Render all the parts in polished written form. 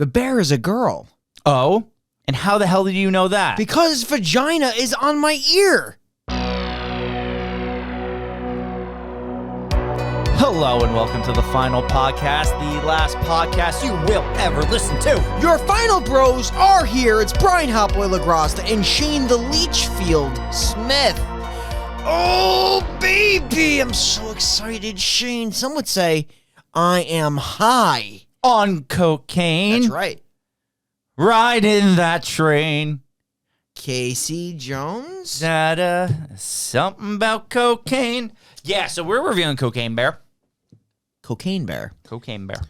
The bear is a girl. Oh? And how the hell did you know that? Because vagina is on my ear. Hello and welcome to the final podcast, the last podcast you will ever listen to. Your final bros are here. It's Brian Hopboy LaGrosta and Shane the Leachfield Smith. Oh, baby. I'm so excited, Shane. Some would say I am high. On cocaine. That's right. Riding that train. Casey Jones? Something about cocaine. Yeah, so we're reviewing Cocaine Bear. Cocaine Bear. Cocaine Bear.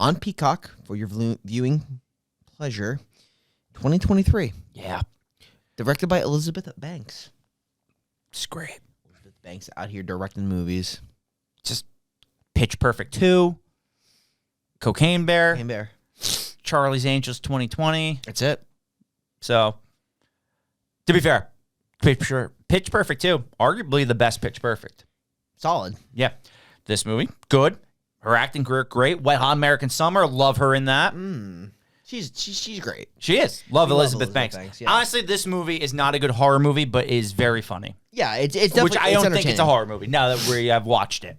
On Peacock for your viewing pleasure. 2023. Yeah. Directed by Elizabeth Banks. It's great. Elizabeth Banks out here directing movies. Just Pitch Perfect 2. Cocaine Bear. Cocaine Bear. Charlie's Angels 2020. That's it. So, to be fair, Pitch Perfect 2, arguably the best Pitch Perfect. Solid. Yeah. This movie, good. Her acting career, great. Wet Hot American Summer, love her in that. She's great. She is. Love Elizabeth Banks. Yeah. Honestly, this movie is not a good horror movie, but is very funny. Yeah, it's definitely Which I don't think it's a entertaining. horror movie, now that I've watched it.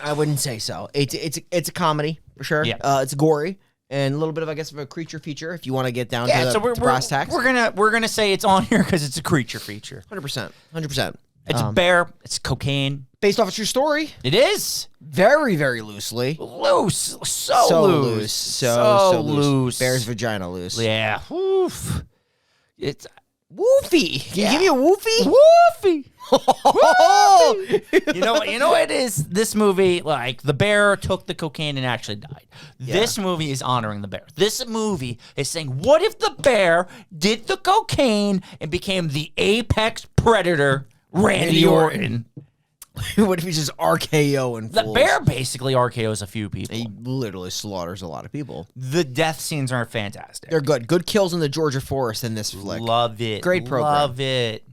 I wouldn't say so. It's a comedy, for sure. Yeah. It's gory. And a little bit of, I guess, of a creature feature if you want to get down to the brass tacks. We're gonna say it's on here because it's a creature feature. 100%. 100%. It's a bear. It's cocaine. Based off a true story. It is Very, very loosely. loose. So loose. So loose. Bear's vagina loose. Yeah. Oof. It's Woofy. Can you give me a woofy? woofy. You know what it is? This movie, like, the bear took the cocaine and actually died. This movie is honoring the bear. This movie is saying, what if the bear did the cocaine and became the apex predator, Randy Orton? What if he just RKO and The bear basically RKOs a few people. He literally slaughters a lot of people. The death scenes are fantastic. They're good. Good kills in the Georgia forest in this flick. Love it. Great program. Love it.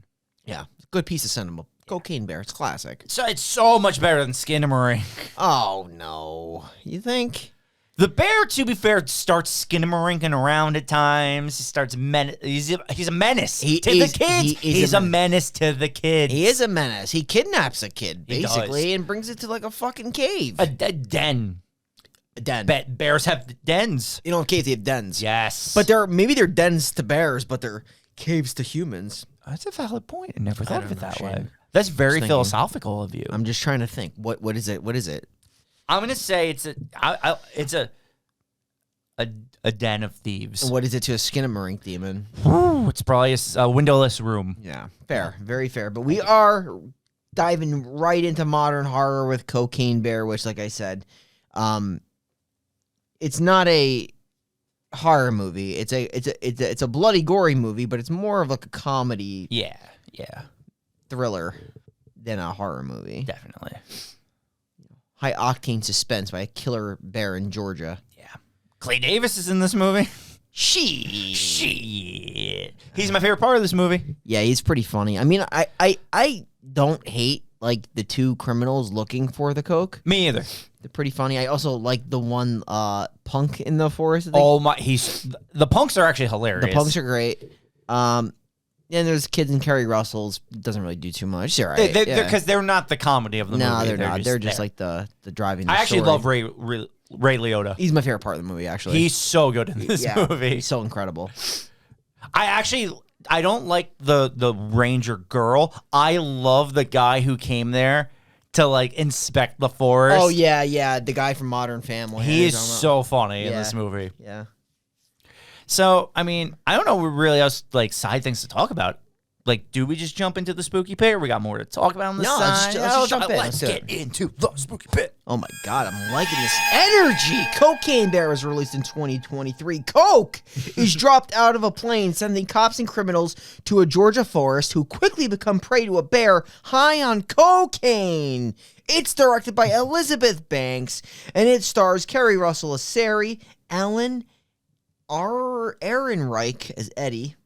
Yeah. Good piece of cinema. Cocaine Bear. It's classic. So it's so much better than Skinamarink. Oh, no. You think? The bear, to be fair, starts skinamarink around at times. He starts he's a menace to the kids. He's a menace to the kids. He is a menace. He kidnaps a kid, He basically, and brings it to like a fucking cave. A den. A den. Bears have dens. You know, caves, they have dens. Yes. But maybe they're dens to bears, but they're caves to humans. That's a valid point. I never thought of it that way. Shane. That's very Just philosophical of you. I'm just trying to think. What is it? What is it? I'm gonna say it's a den of thieves. What is it to a Skinamarink demon? Ooh, it's probably a windowless room. Yeah, fair, very fair. But we are diving right into modern horror with Cocaine Bear, which, like I said, it's not a horror movie. It's a bloody, gory movie, but it's more of like a comedy, Yeah, thriller than a horror movie. definitely. High octane suspense by a killer bear in Georgia. Yeah. Clay Davis is in this movie. Shit. He's my favorite part of this movie. Yeah, he's pretty funny. I mean, I don't hate like the two criminals looking for the coke. Me either. They're pretty funny. I also like the one punk in the forest. Oh my, the punks are actually hilarious. The punks are great. And there's kids and Kerry Russell's. Doesn't really do too much. They're right. Because they're not the comedy of the movie. No, they're not. They're just like the driving. I actually story. love Ray Liotta. He's my favorite part of the movie, actually. He's so good in this movie. He's so incredible. I don't like the ranger girl. I love the guy who came there to like inspect the forest. Oh yeah, the guy from Modern Family. He is so funny in this movie. Yeah. So, I mean, I don't know really else like side things to talk about. Like, do we just jump into the spooky pit, or we got more to talk about on the No, side? let's just jump in. Let's get into the spooky pit. Oh my God, I'm liking this energy. Cocaine Bear was released in 2023. Coke is dropped out of a plane, sending cops and criminals to a Georgia forest who quickly become prey to a bear high on cocaine. It's directed by Elizabeth Banks, and it stars Kerry Russell as Sari, Ellen Ehrenreich as Eddie,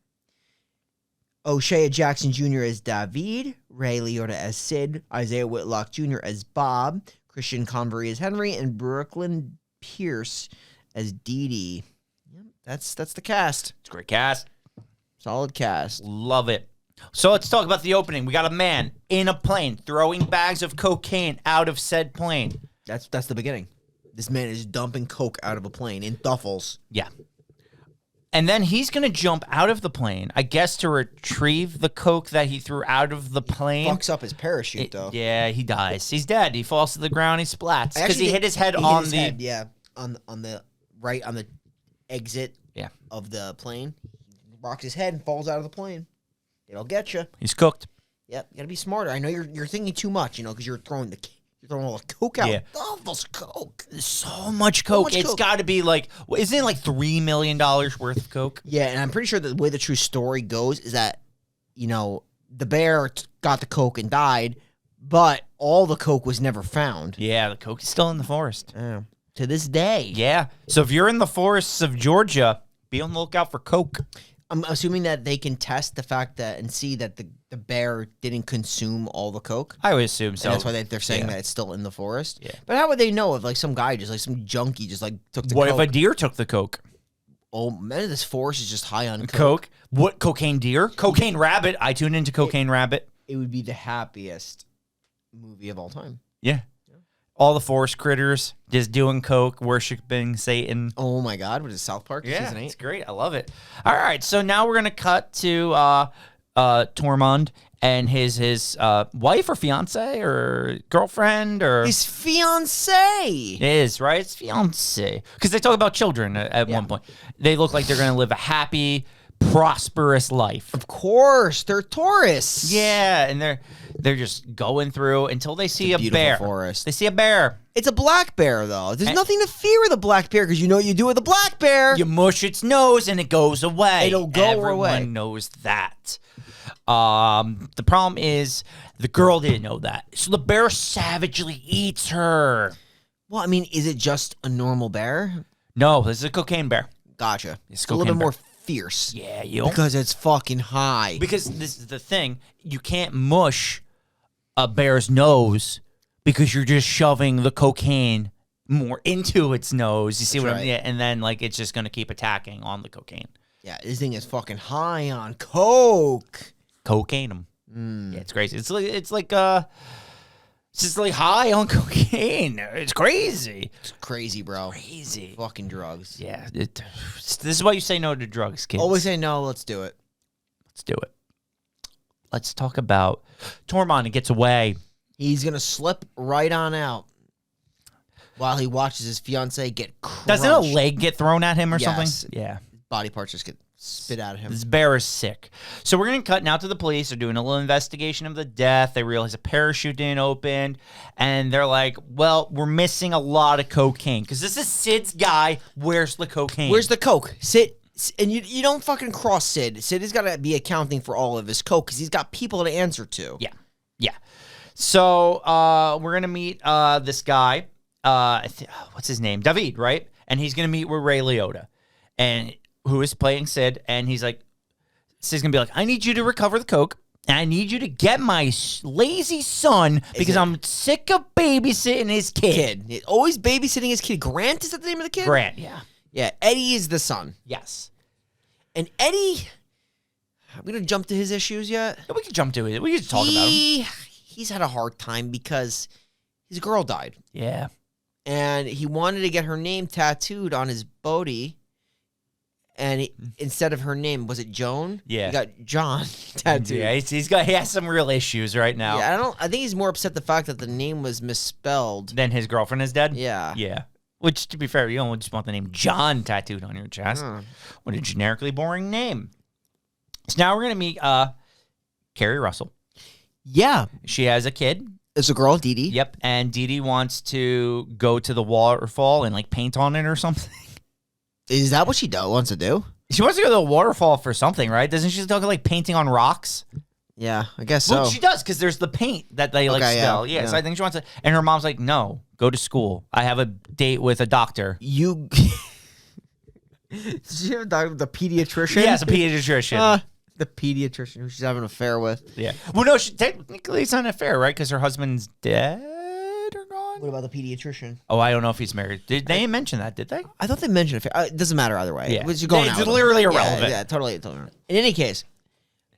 O'Shea Jackson Jr. as David, Ray Liotta as Sid, Isaiah Whitlock Jr. as Bob, Christian Convery as Henry, and Brooklyn Pierce as Dee Dee. That's the cast. It's a great cast. Solid cast. Love it. So let's talk about the opening. We got a man in a plane throwing bags of cocaine out of said plane. That's the beginning. This man is dumping coke out of a plane in duffels. Yeah. And then he's going to jump out of the plane, I guess, to retrieve the coke that he threw out of the plane. Fucks up his parachute, though. Yeah, he dies. He's dead. He falls to the ground. He splats because he hit his head on the head, yeah, on the right on the exit of the plane. He rocks his head and falls out of the plane. It'll get you. He's cooked. Yep, you gotta be smarter. I know you're thinking too much, because you're throwing all the coke out. Yeah. Duffels coke. There's so much coke. It's got to be like, isn't it like $3 million worth of coke? Yeah, and I'm pretty sure the way the true story goes is that, the bear got the coke and died, but all the coke was never found. Yeah, the coke is still in the forest. To this day. Yeah. So if you're in the forests of Georgia, be on the lookout for coke. I'm assuming that they can test the fact that and see that the bear didn't consume all the coke. I would assume so. And that's why they're saying that it's still in the forest. Yeah. But how would they know if some guy some junkie took the What coke? if a deer took the coke? Oh, man, this forest is just high on Coke? What, cocaine deer? Cocaine rabbit. I tune into Cocaine Rabbit. It would be the happiest movie of all time. Yeah. All the forest critters just doing coke, worshiping Satan. Oh my God! What is it, South Park? Yeah, Season 8? it's great. I love it. All right, so now we're gonna cut to Tormund and his wife or fiance or girlfriend or his fiance. It is right. It's fiance because they talk about children at one point. They look like they're gonna live a happy, prosperous life. Of course, they're tourists. Yeah, and they're just going through until they see a bear. Forest. They see a bear. It's a black bear, though. There's nothing to fear with a black bear because you know what you do with a black bear. You mush its nose and it goes away. It'll go away. Everyone knows that. The problem is the girl didn't know that. So the bear savagely eats her. Well, I mean, is it just a normal bear? No, this is a cocaine bear. Gotcha. It's a little bit more fierce. Yeah, because it's fucking high. Because this is the thing. You can't mush a bear's nose because you're just shoving the cocaine more into its nose. You see what I mean? Yeah, and then it's just going to keep attacking on the cocaine. Yeah, this thing is fucking high on coke. Cocaine. Yeah, it's crazy. It's just high on cocaine. It's crazy. It's crazy, bro. Crazy. Fucking drugs. Yeah. This is why you say no to drugs, kids. Always say no. Let's do it. Let's do it. Let's talk about Tormund gets away. He's going to slip right on out while he watches his fiance get crushed. Doesn't a leg get thrown at him or something? Yeah. Body parts just get spit out of him. This bear is sick. So we're going to cut now to the police. They're doing a little investigation of the death. They realize a parachute didn't open. And they're like, well, we're missing a lot of cocaine. Because this is Sid's guy. Where's the cocaine? Where's the coke? Sid, and you don't fucking cross Sid. Sid has got to be accounting for all of his coke because he's got people to answer to. Yeah. Yeah. So we're going to meet this guy. What's his name? David, right? And he's going to meet with Ray Liotta. And who is playing Sid, and he's like, Sid's gonna be like, I need you to recover the coke, and I need you to get my lazy son because I'm sick of babysitting his kid. Always babysitting his kid. Grant, is that the name of the kid? Grant, yeah. Yeah, Eddie is the son. Yes. And Eddie, are we gonna jump to his issues yet? Yeah, we can jump to it. We can talk about him. He's had a hard time because his girl died. Yeah. And he wanted to get her name tattooed on his body. And instead of her name, was it Joan? Yeah. He got John tattooed. Yeah, he has some real issues right now. Yeah, I think he's more upset the fact that the name was misspelled. Then his girlfriend is dead? Yeah. Yeah. Which, to be fair, you don't just want the name John tattooed on your chest. What a generically boring name. So now we're going to meet Carrie Russell. Yeah. She has a kid. It's a girl, Dee Dee. Yep, and Dee Dee wants to go to the waterfall and paint on it or something. Is that what she wants to do? She wants to go to the waterfall for something, right? Doesn't she talk painting on rocks? Yeah, I guess so. Well, she does because there's the paint that they spell. Yeah, so I think she wants to. And her mom's like, "No, go to school. I have a date with a doctor." You. Did she have a doctor with a pediatrician? Yes, a pediatrician. The pediatrician who she's having an affair with. Yeah. Well, no, technically it's not an affair, right? Because her husband's dead or gone. What about the pediatrician? Oh, I don't know if he's married. They didn't mention that, did they? I thought they mentioned it. It doesn't matter either way. Yeah. You're going It's out. literally irrelevant. Yeah, totally. In any case,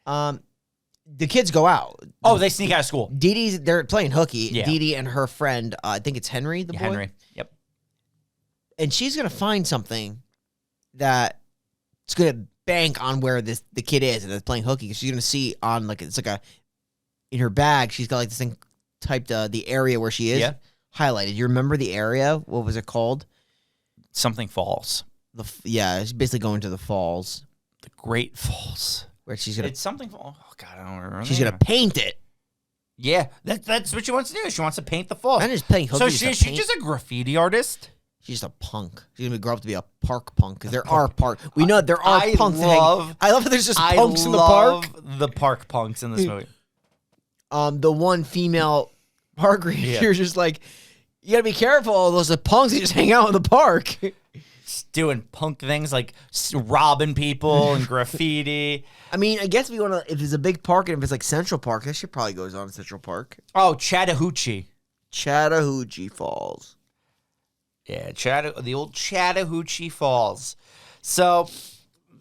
the kids go out. Oh, they sneak out of school. Dee Dee's, they're playing hooky. Yeah. Dee Dee and her friend, I think it's Henry, the boy. Henry. Yep. And she's going to find something that it's going to bank on where the kid is and it's playing hooky. Because she's going to see on, like, it's like in her bag, she's got like this thing typed, the area where she is highlighted. You remember the area? What was it called? Something Falls. It's basically going to the falls. The Great Falls. Where she's going to... It's something... Oh, God, I don't remember. She's going to paint it. Yeah, that's what she wants to do. She wants to paint the falls. Not just playing hooky. So she's just a graffiti artist? She's just a punk. She's going to grow up to be a park punk. Because there are park... We know there are punks. I love that there's just punks in the park. I love the park punks in this movie. The one female park ranger is just like, you got to be careful. All those punks that just hang out in the park. Just doing punk things like robbing people and graffiti. I mean, I guess if it's a big park and if it's like Central Park, that shit probably goes on in Central Park. Oh, Chattahoochee Falls. Yeah, the old Chattahoochee Falls. So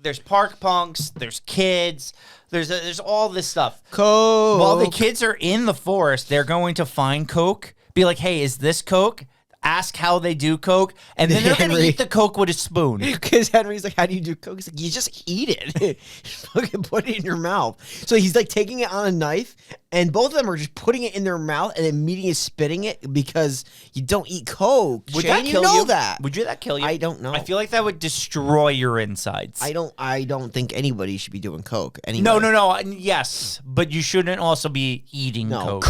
there's park punks, there's kids, there's all this stuff. Coke. While the kids are in the forest, they're going to find Coke, be like, hey, is this Coke? Ask how they do Coke, and then they're going to eat the Coke with a spoon. Because Henry's like, how do you do Coke? He's like, you just eat it. Fucking put it in your mouth. So he's like taking it on a knife, and both of them are just putting it in their mouth and then immediately spitting it because you don't eat Coke. Would Shane, that kill you? you? That. Would that kill you? I don't know. I feel like that would destroy your insides. I don't think anybody should be doing Coke. Anyway. No. Yes, but you shouldn't also be eating Coke.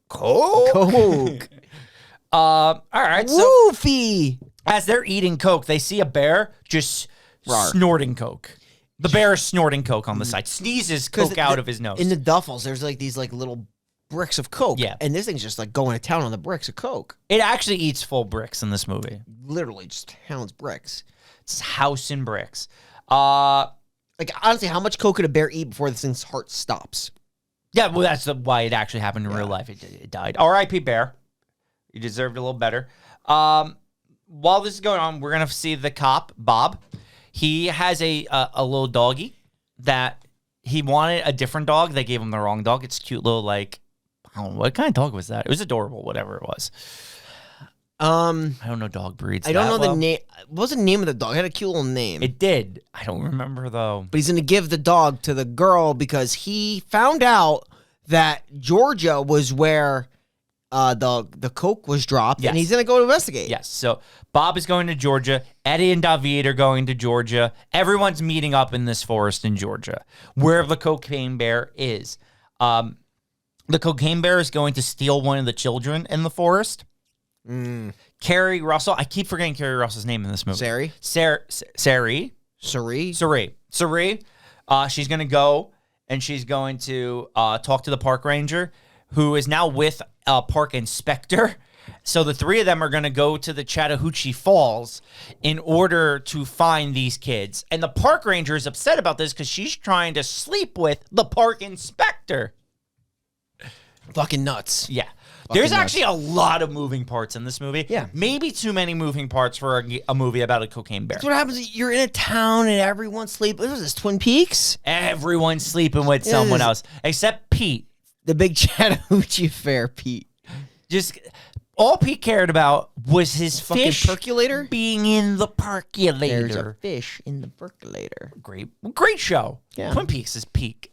Coke. All right. Woofy. So as they're eating Coke, they see a bear just snorting Coke. The bear is snorting Coke on the side. Sneezes Coke out of his nose. In the duffels, there's like these like little bricks of Coke. Yeah. And this thing's just like going to town on the bricks of Coke. It actually eats full bricks in this movie. Literally just pounds bricks. It's house and bricks. Like, honestly, how much Coke could a bear eat before this thing's heart stops? Yeah, well, that's why it actually happened in real life. It died. R.I.P. Bear. You deserved a little better. While this is going on, we're going to see the cop, Bob. He has a little doggy that he wanted a different dog. They gave him the wrong dog. It's cute little, like, I don't know, what kind of dog was that? It was adorable, whatever it was. I don't know dog breeds. I don't know the name. What was the name of the dog? It had a cute little name. It did. I don't remember, though. But he's going to give the dog to the girl because he found out that Georgia was where the Coke was dropped, and he's going to go investigate. Yes. So Bob is going to Georgia. Eddie and David are going to Georgia. Everyone's meeting up in this forest in Georgia, where the cocaine bear is. The cocaine bear is going to steal one of the children in the forest. Carrie Russell. I keep forgetting Carrie Russell's name in this movie. Sari. She's going to go, and she's going to talk to the park ranger, who is now with a park inspector. So the three of them are going to go to the Chattahoochee Falls in order to find these kids. And the park ranger is upset about this because she's trying to sleep with the park inspector. Fucking nuts. Yeah. There's actually a lot of moving parts in this movie. Yeah. Maybe too many moving parts for a movie about a cocaine bear. That's what happens. You're in a town and everyone's sleeping. What was this, Twin Peaks? Everyone's sleeping with someone else, except Pete. The big Chattahoochee Fair, Pete. Just all Pete cared about was his fish percolator being in the percolator. There's a fish in the percolator. Great show. Yeah. Twin Peaks is peak.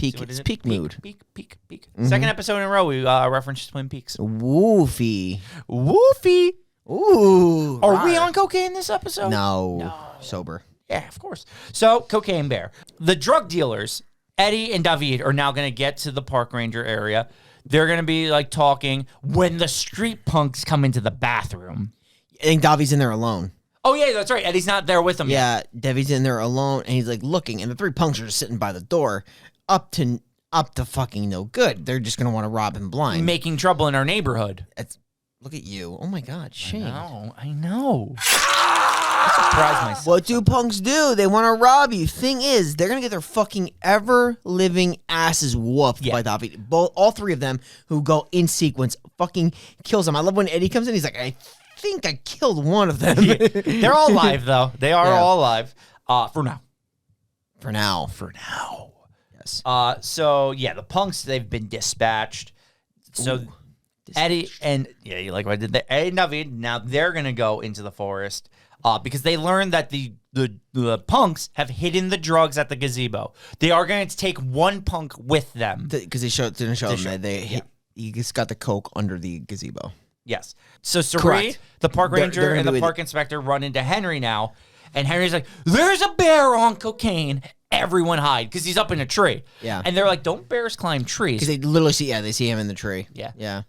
It's peak mood. Peak. Mm-hmm. Second episode in a row, we referenced Twin Peaks. Woofy. Ooh. Are we on cocaine this episode? No. Sober. Yeah, of course. So, cocaine bear. The drug dealers, Eddie and David, are now going to get to the park ranger area. They're going to be like talking when the street punks come into the bathroom. I think David's in there alone. Oh, yeah, that's right. Eddie's not there with them yet. Yeah, David's in there alone, and he's like looking, and the three punks are just sitting by the door. Up to fucking no good. They're just gonna want to rob him blind. Making trouble in our neighborhood. Look at you. Oh my God, Shane. I know. Surprise myself. What do punks do? They want to rob you. Thing is, they're gonna get their fucking ever-living asses whooped by Davi. All three of them who go in sequence fucking kills them. I love when Eddie comes in. He's like, I think I killed one of them. They're all alive though. They are all alive. For now. For now. Yes. So yeah, the punks, they've been dispatched. So Eddie and you like what I did there? Eddie and David, now they're gonna go into the forest because they learned that the punks have hidden the drugs at the gazebo. They are going to take one punk with them Because they didn't show them that he just got the coke under the gazebo. Yes. So Sari, Correct. the park ranger, and the park inspector run into Henry now, and Henry's like, "There's a bear on cocaine. Everyone hide," because he's up in a tree. Yeah. And they're like, "Don't bears climb trees?" Because they literally they see him in the tree. Yeah. Yeah.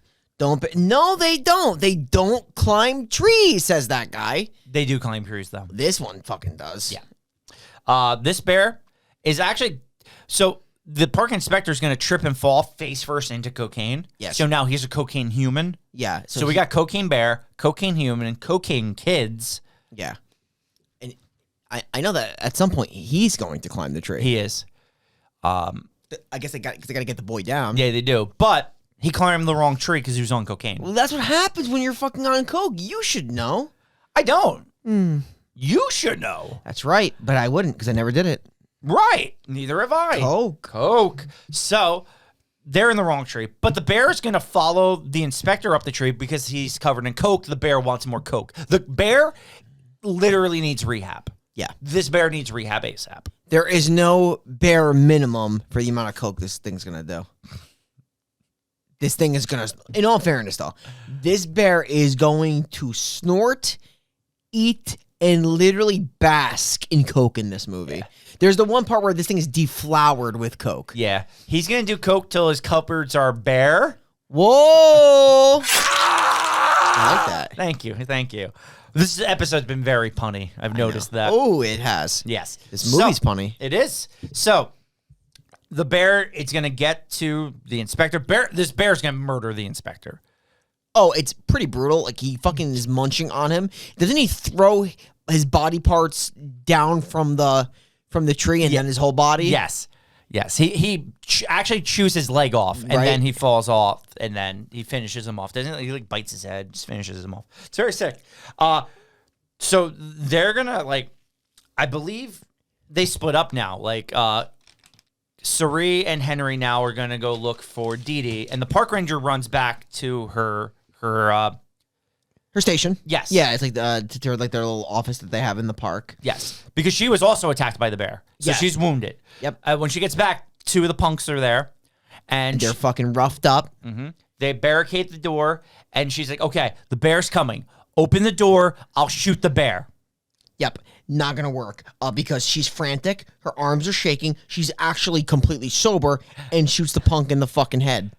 No, they don't. They don't climb trees, says that guy. They do climb trees, though. This one fucking does. Yeah. This bear is actually... So the park inspector is going to trip and fall face first into cocaine. Yes. So now he's a cocaine human. Yeah. So we got cocaine bear, cocaine human, and cocaine kids. Yeah. And I know that at some point he's going to climb the tree. He is. I guess they got to get the boy down. Yeah, they do. But he climbed the wrong tree because he was on cocaine. Well, that's what happens when you're fucking on coke. You should know. I don't. You should know. That's right, but I wouldn't because I never did it. Right. Neither have I. Coke. So they're in the wrong tree. But the bear is going to follow the inspector up the tree because he's covered in coke. The bear wants more coke. The bear literally needs rehab. Yeah. This bear needs rehab ASAP. There is no bare minimum for the amount of coke this thing's going to do. This thing is going to, in all fairness though, this bear is going to snort, eat, and literally bask in coke in this movie. Yeah. There's the one part where this thing is deflowered with coke. Yeah. He's going to do coke till his cupboards are bare. Whoa! I like that. Thank you. This episode's been very punny. I've noticed that. Oh, it has. Yes. This movie's punny. It is. So, the bear, it's going to get to the inspector. This bear's going to murder the inspector. Oh, it's pretty brutal. Like, he fucking is munching on him. Doesn't he throw his body parts down from the tree and then his whole body? Yes. He actually chews his leg off, and then he falls off, and then he finishes him off. Doesn't he? He like bites his head, just finishes him off. It's very sick. So they're gonna I believe they split up now. Sari and Henry now are gonna go look for Dee Dee, and the park ranger runs back to her station. Yes. Yeah, it's like their little office that they have in the park. Yes, because she was also attacked by the bear, so she's wounded. Yep. When she gets back, two of the punks are there, and they're fucking roughed up. Mm-hmm. They barricade the door, and she's like, "Okay, the bear's coming. Open the door. I'll shoot the bear." Yep. Not gonna work because she's frantic. Her arms are shaking. She's actually completely sober and shoots the punk in the fucking head.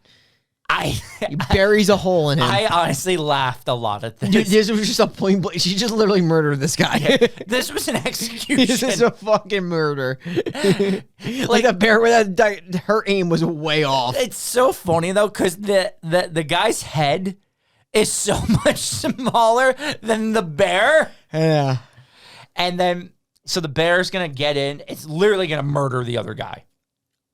He buries a hole in him. I honestly laughed a lot at this. Dude, this was just a point blank. She just literally murdered this guy. Yeah, this was an execution. This is a fucking murder. Like a bear with her aim was way off. It's so funny though, because the guy's head is so much smaller than the bear. Yeah. And then so the bear's gonna get in. It's literally gonna murder the other guy.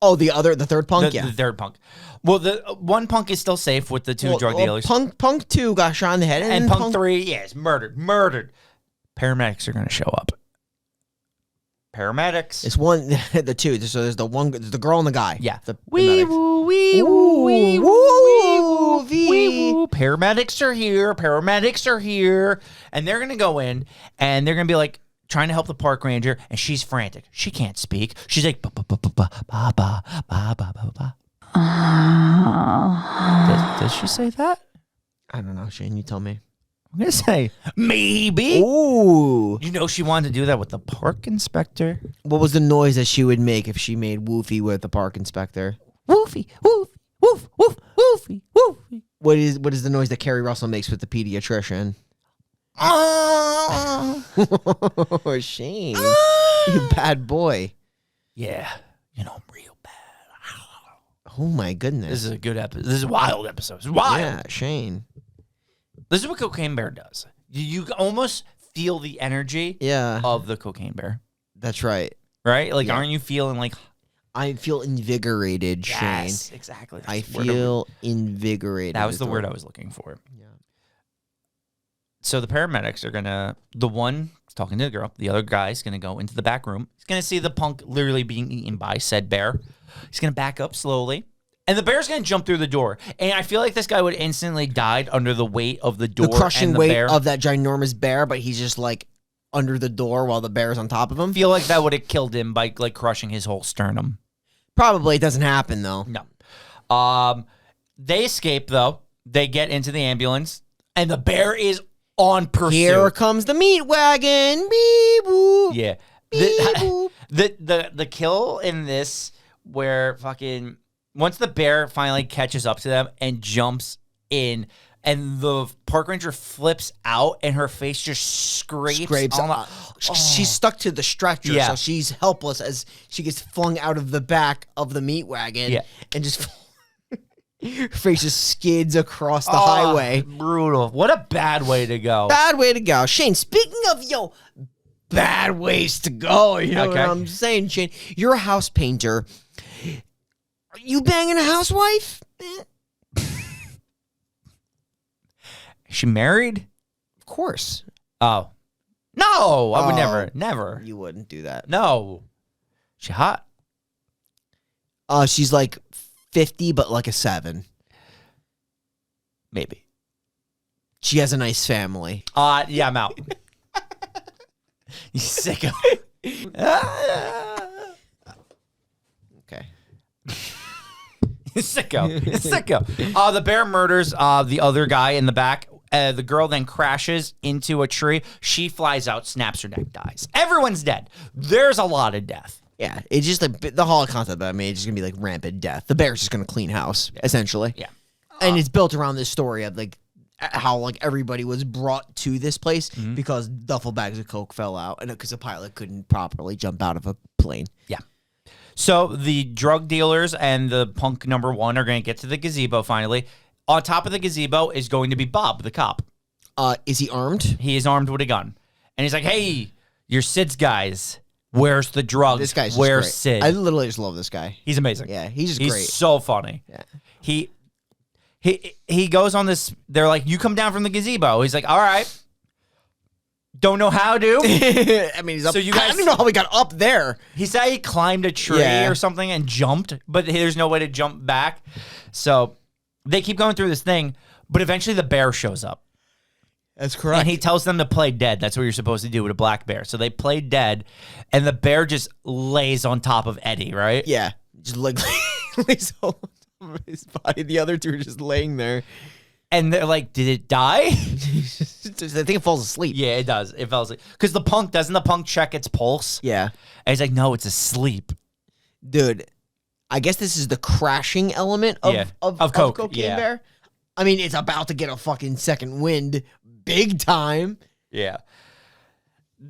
Oh, the third punk? The third punk. Well, the one punk is still safe with the two drug dealers. Punk 2 got shot in the head. And punk 3, is murdered. Paramedics are going to show up. Paramedics. It's the two. So there's the girl and the guy. Yeah. Wee woo, wee woo, wee woo, wee woo. Paramedics are here. And they're going to go in and they're going to be like, trying to help the park ranger, and she's frantic. She can't speak. She's like, ba ba ba ba ba ba ba ba ba ba ba. Does she say that? I don't know, Shane. You tell me. I'm gonna say maybe. Ooh. You know she wanted to do that with the park inspector. What was the noise that she would make if she made woofy with the park inspector? Woofy, woof, woof, woof, woofy, woofy. What is the noise that Carrie Russell makes with the pediatrician? Oh, Shane, you bad boy. Yeah, I'm real bad. Oh my goodness, this is a good episode. This is a wild episode. It's wild. Yeah, Shane. This is what Cocaine Bear does. You almost feel the energy of the cocaine bear. That's right. Right? Like, aren't you feeling like... I feel invigorated, Shane. Yes, exactly. I feel invigorated. That was the word I was looking for. Yeah. So the paramedics are going to... The one talking to the girl, the other guy's going to go into the back room. He's going to see the punk literally being eaten by said bear. He's going to back up slowly. And the bear's going to jump through the door. And I feel like this guy would instantly died under the weight of the door. The crushing and the weight bear. of that ginormous bear, but he's just like under the door while the bear's on top of him. I feel like that would have killed him by like crushing his whole sternum. Probably. It doesn't happen, though. No. They escape, though. They get into the ambulance, and the bear is on pursuit. Here comes the meat wagon. Beep, boop. Yeah. Beep, boop. The kill in this where fucking... Once the bear finally catches up to them and jumps in, and the park ranger flips out, and her face just scrapes on the... She's stuck to the stretcher, so she's helpless as she gets flung out of the back of the meat wagon, and just her face just skids across the highway. Brutal. What a bad way to go. Bad way to go. Shane, speaking of, bad ways to go, you know what I'm saying, Shane? You're a house painter. Are you banging a housewife? Is she married? Of course. Oh. No, I would never. You wouldn't do that. No. She hot? She's like 50, but like a 7. Maybe. She has a nice family. Yeah, I'm out. You sicko. Okay. Sicko. The bear murders the other guy in the back. The girl then crashes into a tree. She flies out, snaps her neck, dies. Everyone's dead. There's a lot of death. Yeah, it's just like the whole concept. I mean, it's just gonna be like rampant death. The bear's just gonna clean house, essentially. Yeah, and it's built around this story of like how like everybody was brought to this place because duffel bags of coke fell out, and because the pilot couldn't properly jump out of a plane. Yeah. So the drug dealers and the punk number 1 are going to get to the gazebo finally. On top of the gazebo is going to be Bob, the cop. Is he armed? He is armed with a gun. And he's like, hey, you're Sid's guys. Where's the drugs? This guy's Where's great. Sid? I literally just love this guy. He's amazing. Yeah, he's great. He's so funny. Yeah. He goes on this, they're like, you come down from the gazebo. He's like, all right. Don't know how to. I mean, he's up. So you guys, I don't even know how he got up there. He said he climbed a tree or something and jumped, but there's no way to jump back. So they keep going through this thing, but eventually the bear shows up. That's correct. And he tells them to play dead. That's what you're supposed to do with a black bear. So they play dead, and the bear just lays on top of Eddie, right? Yeah. Just like lays on top of his body. The other two are just laying there. And they're like, did it die? I think it falls asleep. Yeah, it does. It falls asleep. Because doesn't the punk check its pulse? Yeah. And he's like, no, it's asleep. Dude, I guess this is the crashing element of Coke. Cocaine Bear. I mean, it's about to get a fucking second wind big time. Yeah.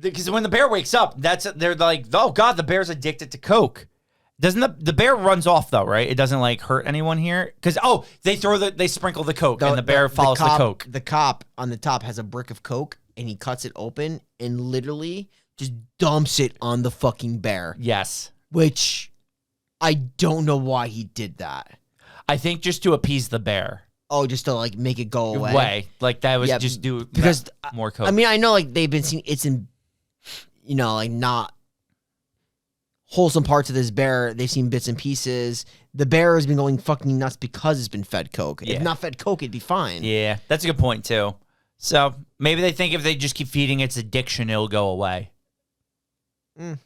Because when the bear wakes up, they're like, oh, God, the bear's addicted to Coke. Doesn't the bear runs off though, right? It doesn't like hurt anyone here because they sprinkle the Coke and the bear follows the Coke. The cop on the top has a brick of Coke and he cuts it open and literally just dumps it on the fucking bear. Yes, which I don't know why he did that. I think just to appease the bear. Oh, just to like make it go away. Like that was just do because more Coke. I mean, I know like they've been seeing it's in, like not wholesome parts of this bear. They've seen bits and pieces. The bear has been going fucking nuts because it's been fed Coke. Yeah. If not fed Coke, it'd be fine. Yeah, that's a good point too. So maybe they think if they just keep feeding its addiction, it'll go away. It's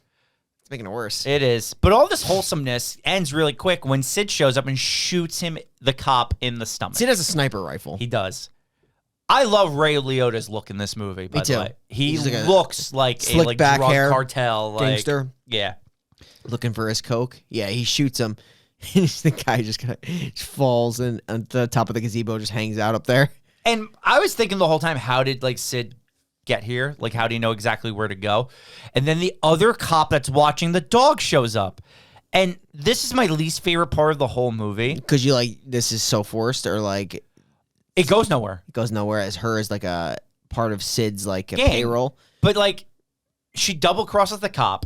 making it worse. It is. But all this wholesomeness ends really quick when Sid shows up and shoots the cop in the stomach. Sid has a sniper rifle. He does. I love Ray Liotta's look in this movie, by the way. He looks like a slick back drug hair cartel. Gangster. Yeah. Looking for his Coke. Yeah, he shoots him. The guy just falls and on the top of the gazebo just hangs out up there. And I was thinking the whole time, how did Sid get here? Like, how do you know exactly where to go? And then the other cop that's watching the dog shows up. And this is my least favorite part of the whole movie. Because this is so forced or it goes nowhere. It goes nowhere as her as like a part of Sid's like a payroll. But like, she double crosses the cop,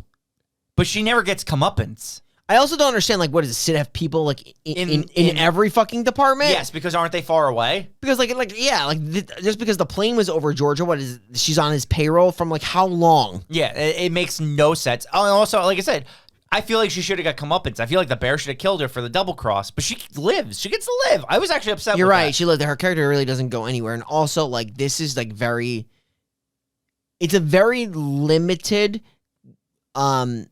but she never gets comeuppance. I also don't understand, like, what does Sid have people, like, in every fucking department? Yes, because aren't they far away? Because, just because the plane was over Georgia, she's on his payroll from, like, how long? Yeah, it makes no sense. Oh, and also, like I said, I feel like she should have got comeuppance. I feel like the bear should have killed her for the double cross, but she lives. She gets to live. I was actually upset You're with right. that. She lived. Her character really doesn't go anywhere. And also, like, this is, like, it's a very limited, like,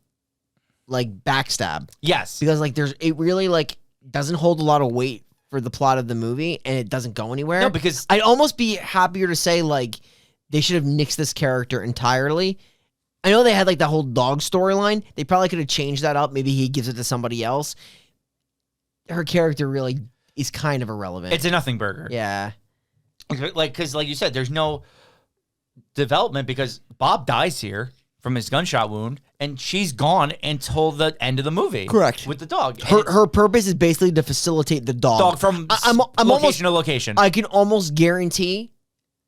backstab. Yes. Because, like, it really, like, doesn't hold a lot of weight for the plot of the movie, and it doesn't go anywhere. No, because I'd almost be happier to say, like, they should have nixed this character entirely. I know they had, like, the whole dog storyline. They probably could have changed that up. Maybe he gives it to somebody else. Her character really is kind of irrelevant. it's a nothing burger. Yeah. Like, because like you said, there's no development because Bob dies here from his gunshot wound, and she's gone until the end of the movie. Correct. With the dog. Her purpose is basically to facilitate the dog. Dog from I'm location almost, to location. I can almost guarantee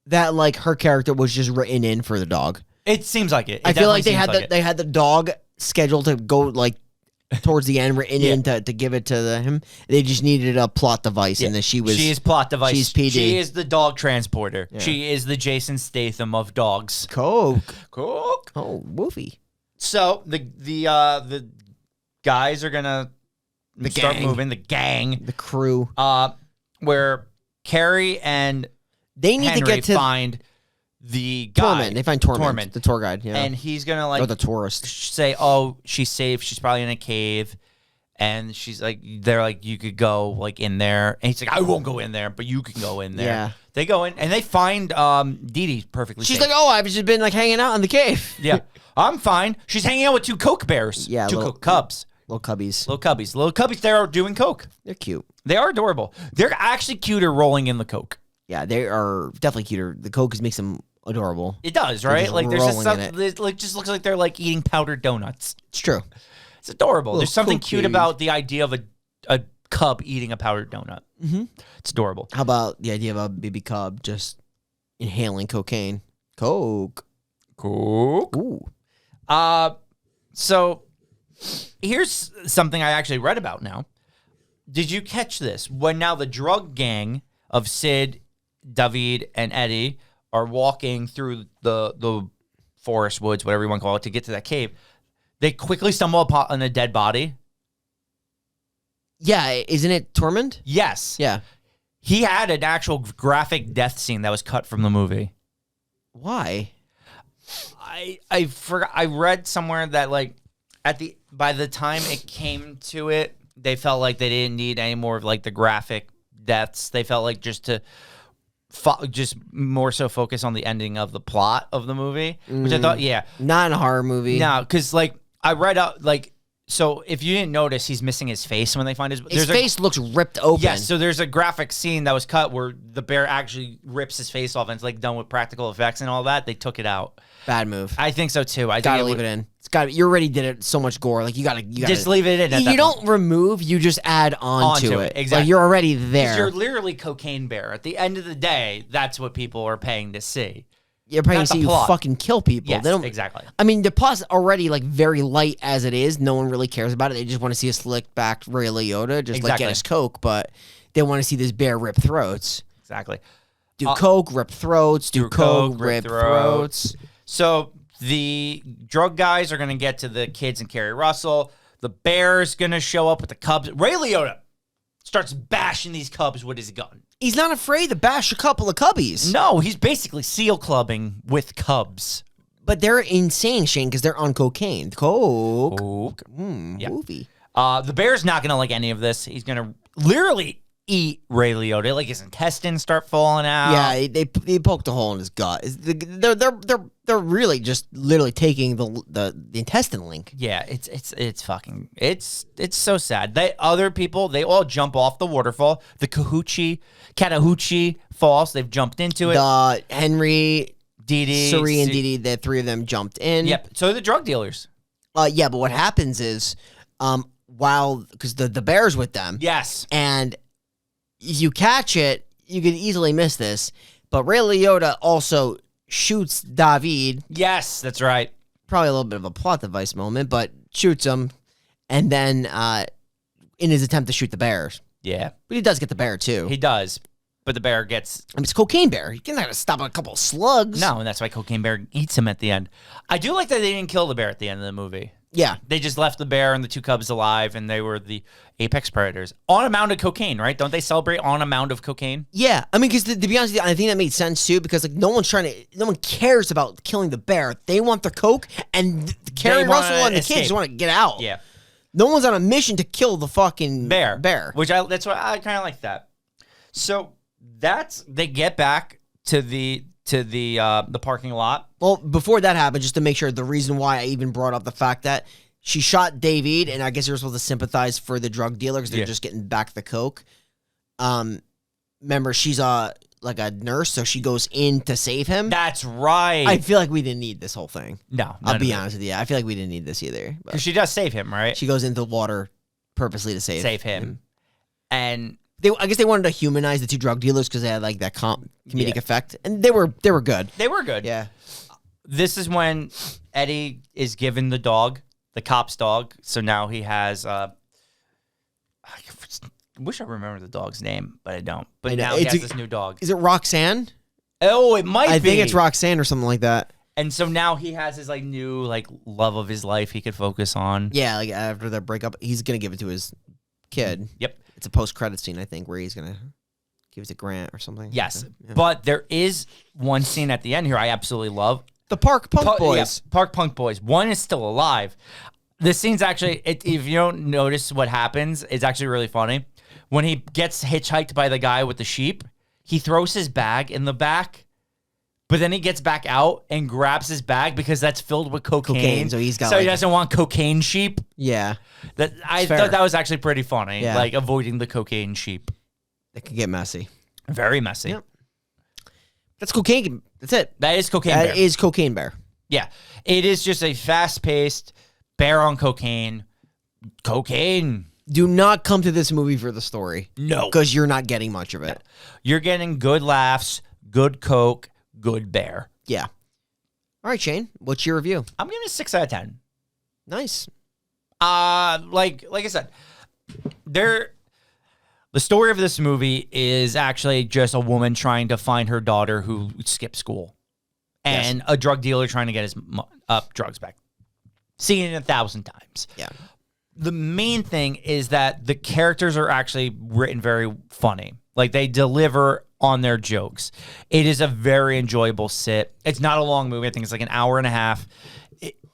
that, like, her character was just written in for the dog. It seems like it. I feel like they had the dog scheduled to go, like, towards the end, written in to give it to him. They just needed a plot device, and then she is plot device. She's PD. She is the dog transporter. Yeah. She is the Jason Statham of dogs. Coke. Oh, woofy. So the guys are gonna start moving. The gang, the crew. Where Carrie and they need Henry to get to find the guy. Torment. They find Torment, the tour guide. Yeah. And he's gonna, like, or the tourist, say, "Oh, she's safe. She's probably in a cave." And she's like, they're like, "You could go, like, in there." And he's like, "I won't go in there, but you can go in there." Yeah. They go in and they find Dee Dee perfectly She's safe. like, "Oh, I've just been, like, hanging out in the cave." Yeah. I'm fine. She's hanging out with two Coke bears. Yeah. Two Coke cubs. Little cubbies. Little cubbies. They're doing Coke. They're cute. They are adorable. They're actually cuter rolling in the Coke. Yeah, they are definitely cuter. The Coke makes them adorable. It does, right? Like, there's just rolling in something, it like, just looks like they're, like, eating powdered donuts. It's true. It's adorable. There's something Coke cute about the idea of a cub eating a powdered donut. Mm-hmm. It's adorable. How about the idea of a baby cub just inhaling cocaine? Coke. Ooh. So here's something I actually read about now. Did you catch this? When now the drug gang of Sid, David, and Eddie are walking through the forest, woods, whatever you want to call it, to get to that cave, they quickly stumble upon a dead body. Yeah, isn't it Torment? Yes. Yeah. He had an actual graphic death scene that was cut from the movie. Why? I forgot. I read somewhere that, like, by the time it came to it, they felt like they didn't need any more of, like, the graphic deaths. They felt like just more so focus on the ending of the plot of the movie, which I thought, yeah, not in a horror movie. No, because, like, I read out, like, so if you didn't notice, he's missing his face when they find his face looks ripped open. Yes, so there's a graphic scene that was cut where the bear actually rips his face off, and it's, like, done with practical effects and all that. They took it out. Bad move. I think so too. I gotta think leave it in. It's got. You already did it. So much gore. Like, you gotta just leave it in. You don't remove. You just add on to it. Exactly. Like, you're already there. You're literally Cocaine Bear. At the end of the day, that's what people are paying to see. You're paying to see you fucking kill people. Yes, they don't, exactly. I mean, the plot's already, like, very light as it is. No one really cares about it. They just want to see a slick back Ray Liotta just like get us Coke, but they want to see this bear rip throats. Exactly. Do Coke, rip throats. Do Coke, rip throats. So the drug guys are going to get to the kids and Carrie Russell. The bear's going to show up with the cubs. Ray Liotta starts bashing these cubs with his gun. He's not afraid to bash a couple of cubbies. No, he's basically seal clubbing with cubs. But they're insane, Shane, because they're on cocaine. Coke. Yeah. Movie. The bear's not going to like any of this. He's going to literally eat Ray Liotta. Like, his intestines start falling out. Yeah, they poked a hole in his gut. They're really just literally taking the intestine link. Yeah, it's so sad. Other people, they all jump off the waterfall. The Chattahoochee Falls. They've jumped into it. Henry, Dee Dee, Suri, and Dee Dee, the three of them jumped in. Yep. So the drug dealers. Yeah, but what happens is, because the bear's with them. Yes. And if you catch it, you could easily miss this. But Ray Liotta also shoots David. Yes, that's right. Probably a little bit of a plot device moment, but shoots him. And then in his attempt to shoot the bears. Yeah. But he does get the bear, too. He does. But the bear gets... I mean, it's Cocaine Bear. He can not stop a couple of slugs. No, and that's why Cocaine Bear eats him at the end. I do like that they didn't kill the bear at the end of the movie. Yeah. They just left the bear and the 2 cubs alive, and they were the apex predators. On a mound of cocaine, right? Don't they celebrate on a mound of cocaine? Yeah. I mean, because to be honest with you, I think that made sense, too, because like no one cares about killing the bear. They want the coke, and Carrie Russell and the kids just want to get out. Yeah. No one's on a mission to kill the fucking bear. That's why I kind of like that. So they get back to the parking lot. Well, before that happened, just to make sure, the reason why I even brought up the fact that she shot David, and I guess you're supposed to sympathize for the drug dealer because they're just getting back the coke. Remember, she's like a nurse, so she goes in to save him. That's right. I feel like we didn't need this whole thing. No, I'll be honest with you. I feel like we didn't need this either. Because she does save him, right? She goes into the water purposely to save him. And I guess they wanted to humanize the 2 drug dealers because they had like that comedic effect, and they were good. They were good. Yeah. This is when Eddie is given the dog, the cop's dog. So now he has. I wish I remember the dog's name, but I don't. But now he has this new dog. Is it Roxanne? Oh, it might be. I think it's Roxanne or something like that. And so now he has his like new like love of his life he could focus on. Yeah, like after their breakup, he's gonna give it to his kid. Yep. It's a post-credit scene, I think, where he's gonna give it to Grant or something. Yes, like yeah. But there is one scene at the end here I absolutely love. The Park Punk Boys. Yeah, Park Punk Boys. One is still alive. This scene's actually, if you don't notice what happens, it's actually really funny. When he gets hitchhiked by the guy with the sheep, he throws his bag in the back, but then he gets back out and grabs his bag because that's filled with cocaine. So he doesn't want cocaine sheep. Yeah. I thought that was actually pretty funny, yeah. like avoiding the cocaine sheep. It can get messy. Very messy. Yep. That's cocaine. That's it. That is Cocaine Bear. That is Cocaine Bear. Yeah. It is just a fast-paced bear on cocaine. Cocaine. Do not come to this movie for the story. No. Because you're not getting much of it. You're getting good laughs, good coke, good bear. Yeah. All right, Shane. What's your review? I'm giving it a 6 out of 10. Nice. Like I said, the story of this movie is actually just a woman trying to find her daughter who skipped school, and a drug dealer trying to get his drugs back. Seen it 1,000 times. Yeah. The main thing is that the characters are actually written very funny. Like, they deliver on their jokes. It is a very enjoyable sit. It's not a long movie. I think it's like an hour and a half.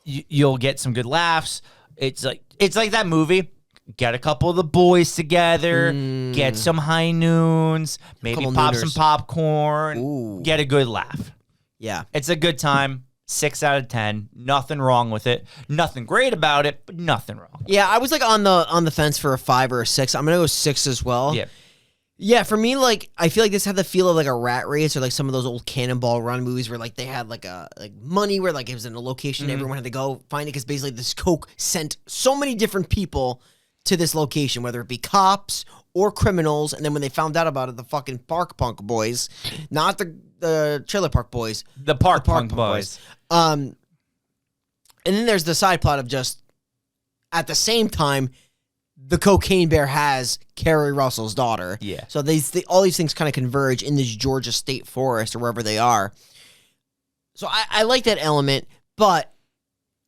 You'll get some good laughs. It's like that movie. Get a couple of the boys together, get some high noons, maybe pop some popcorn, get a good laugh. Yeah. It's a good time. 6 out of 10. Nothing wrong with it. Nothing great about it, but nothing wrong. Yeah, I was like on the fence for a 5 or a 6. I'm gonna go 6 as well. Yeah. Yeah, for me, like, I feel like this had the feel of like a Rat Race or like some of those old Cannonball Run movies where like they had like money where like it was in a location everyone had to go find it because basically this coke sent so many different people to this location, whether it be cops or criminals, and then when they found out about it, the fucking Park Punk Boys, not the Trailer Park Boys, the Park Punk Boys. And then there's the side plot of just at the same time, the Cocaine Bear has Carrie Russell's daughter. Yeah. So all these things kind of converge in this Georgia state forest or wherever they are. So I like that element, but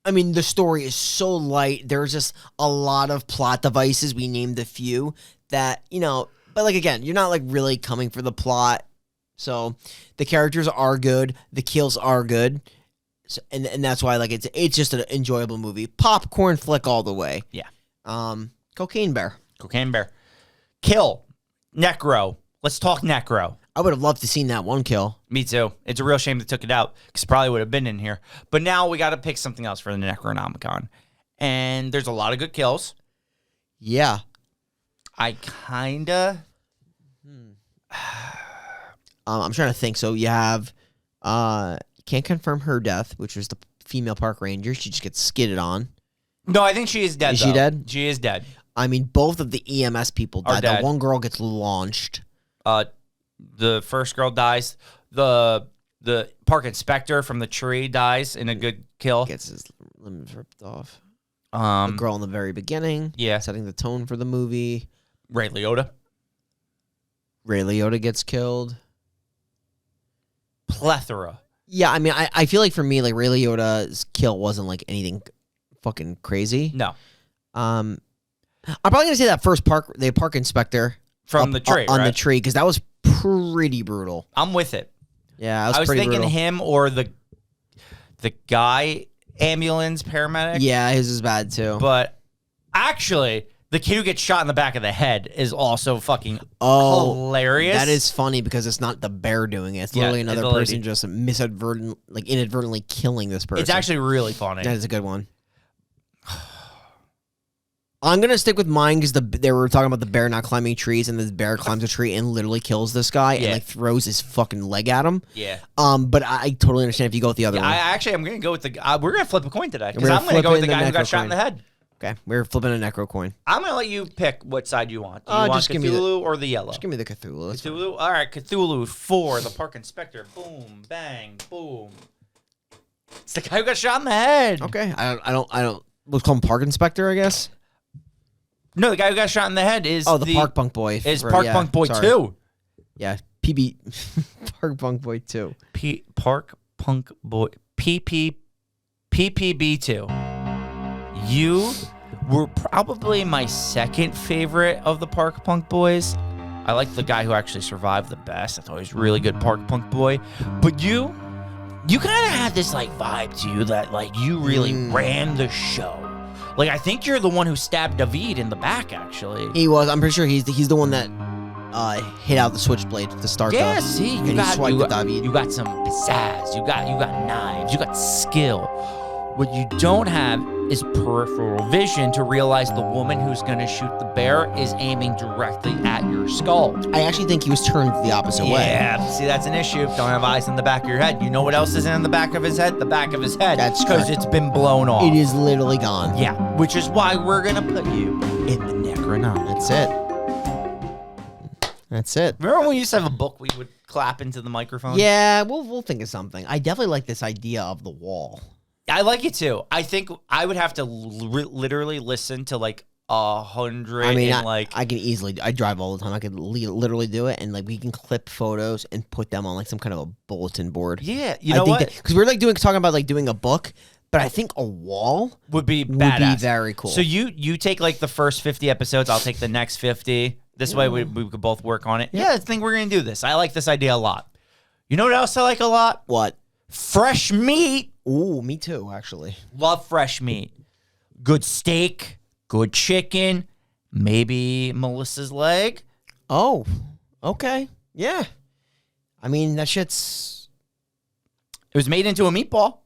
I mean, the story is so light. There's just a lot of plot devices. We named a few that, but like, again, you're not like really coming for the plot. So the characters are good. The kills are good. So, and that's why like it's just an enjoyable movie. Popcorn flick all the way. Yeah. Cocaine Bear. Cocaine Bear. Kill. Necro. Let's talk Necro. I would have loved to seen that one kill. Me too. It's a real shame they took it out because probably would have been in here. But now we got to pick something else for the Necronomicon. And there's a lot of good kills. Yeah. I kind of... I'm trying to think. So you have... can't confirm her death, which was the female park ranger. She just gets skidded on. No, I think she is dead, Is she dead? She is dead. I mean, both of the EMS people died. Are dead. That one girl gets launched. The first girl dies. The The park inspector from the tree dies in a good kill. Gets his limbs ripped off. The Um, girl in the very beginning. Yeah. Setting the tone for the movie. Ray Liotta. Ray Liotta gets killed. Plethora. Yeah, I mean, I feel like for me, like, Ray Liotta's kill wasn't, like, anything fucking crazy. No. I'm probably going to say that first park inspector. From the tree, on right? the tree, because that was pretty brutal. I'm with it. Yeah, I was pretty thinking brutal. him or the guy ambulance paramedic. Yeah, his is bad, too. But actually, the kid who gets shot in the back of the head is also fucking hilarious. That is funny because it's not the bear doing it. It's literally another person just inadvertently killing this person. It's actually really funny. That is a good one. I'm going to stick with mine because they were talking about the bear not climbing trees, and this bear climbs a tree and literally kills this guy and like throws his fucking leg at him. Yeah. But I totally understand if you go with the other one. I'm going to go with the we're going to flip a coin today because I'm going to go with the guy who got shot in the head. Okay, we're flipping a necro coin. I'm going to let you pick what side you want. Do you want just give me Cthulhu or the yellow? Just give me the Cthulhu. Cthulhu? All right, Cthulhu 4, the park inspector. Boom, bang, boom. It's the guy who got shot in the head. Okay, I don't. Let's call him park inspector, I guess. No, the guy who got shot in the head is the Park Punk Boy. Is Park Punk Boy 2. Yeah, PB Park Punk Boy 2. Park Punk Boy PPB 2. You were probably my second favorite of the Park Punk Boys. I like the guy who actually survived the best. I thought he was a really good Park Punk Boy. But you kind of had this like vibe to you that like you really ran the show. Like, I think you're the one who stabbed David in the back, actually. He was. I'm pretty sure he's the one that hit out the switchblade to start. Yeah, see, you got some pizzazz. You got knives. You got skill. What you don't have is peripheral vision to realize the woman who's going to shoot the bear is aiming directly at your skull. I actually think he was turned the opposite way. Yeah, see, that's an issue. Don't have eyes in the back of your head. You know what else is in the back of his head? The back of his head. That's because it's been blown off. It is literally gone. Yeah, which is why we're going to put you in the Necronomicon. That's it. Remember when we used to have a book we would clap into the microphone? Yeah, we'll think of something. I definitely like this idea of the wall. I like it too. I think I would have to literally listen to like 100. I mean, I can easily. I drive all the time. I could literally do it, and like we can clip photos and put them on like some kind of a bulletin board. Yeah, you know what? Because we're like talking about like doing a book, but I think a wall would be badass. Very cool. So you take like the first 50 episodes. I'll take the next 50. This way we could both work on it. Yeah, I think we're gonna do this. I like this idea a lot. You know what else I like a lot? What? Fresh meat. Ooh, me too, actually. Love fresh meat. Good steak, good chicken, maybe Melissa's leg. Oh, okay. Yeah. I mean, that shit's... It was made into a meatball.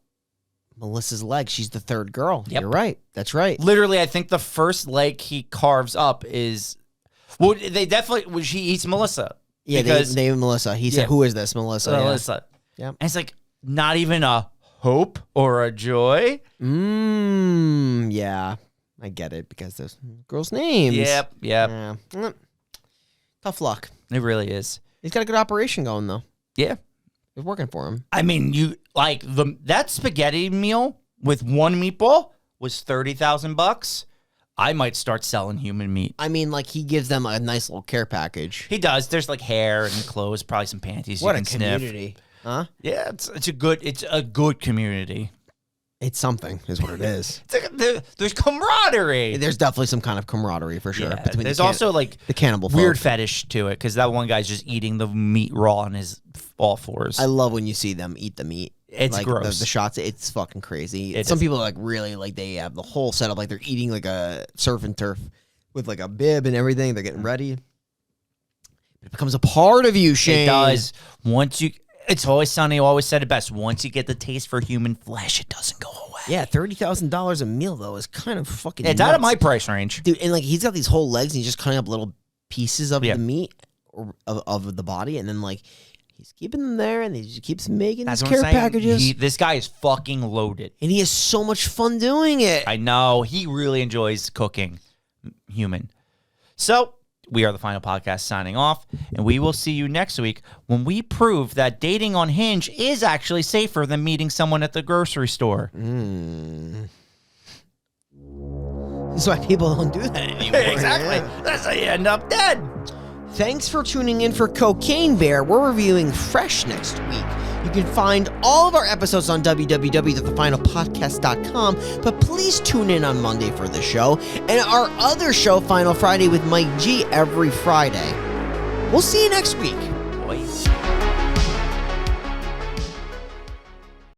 Melissa's leg. She's the third girl. Yep. You're right. That's right. Literally, I think the first leg he carves up is... Well, they definitely... He eats Melissa. Yeah, because they Melissa. He said, who is this? Melissa. Melissa. Yeah. And it's like, not even a hope or a joy. Yeah. I get it because those girls' names. Yep. Yeah. Tough luck. It really is. He's got a good operation going, though. Yeah. It's working for him. I mean, that spaghetti meal with one meatball was $30,000. I might start selling human meat. I mean, like, he gives them a nice little care package. He does. There's like hair and clothes, probably some panties you can sniff. What a community. Huh? Yeah, it's a good community. It's something, is what it is. There's camaraderie. There's definitely some kind of camaraderie for sure. Yeah, there's also like the cannibal weird folk. fetish to it because that one guy's just eating the meat raw on his all fours. I love when you see them eat the meat. It's like gross. The shots, it's fucking crazy. Some people like really like they have the whole setup like they're eating like a surf and turf with like a bib and everything. They're getting ready. It becomes a part of you, Shane. It does. It's always Sunny always said it best. Once you get the taste for human flesh, it doesn't go away. Yeah, $30,000 a meal though is kind of fucking. It's nuts. out of my price range, dude. And like he's got these whole legs, and he's just cutting up little pieces of the meat or of the body, and then like he's keeping them there, and he just keeps making these care packages. This guy is fucking loaded, and he has so much fun doing it. I know he really enjoys cooking human. So We are the Final Podcast signing off, and we will see you next week when we prove that dating on Hinge is actually safer than meeting someone at the grocery store. That's why people don't do that anymore. Exactly. Yeah. That's how you end up dead. Thanks for tuning in for Cocaine Bear. We're reviewing Fresh next week. You can find all of our episodes on www.thefinalpodcast.com, but please tune in on Monday for the show, and our other show, Final Friday with Mike G, every Friday. We'll see you next week.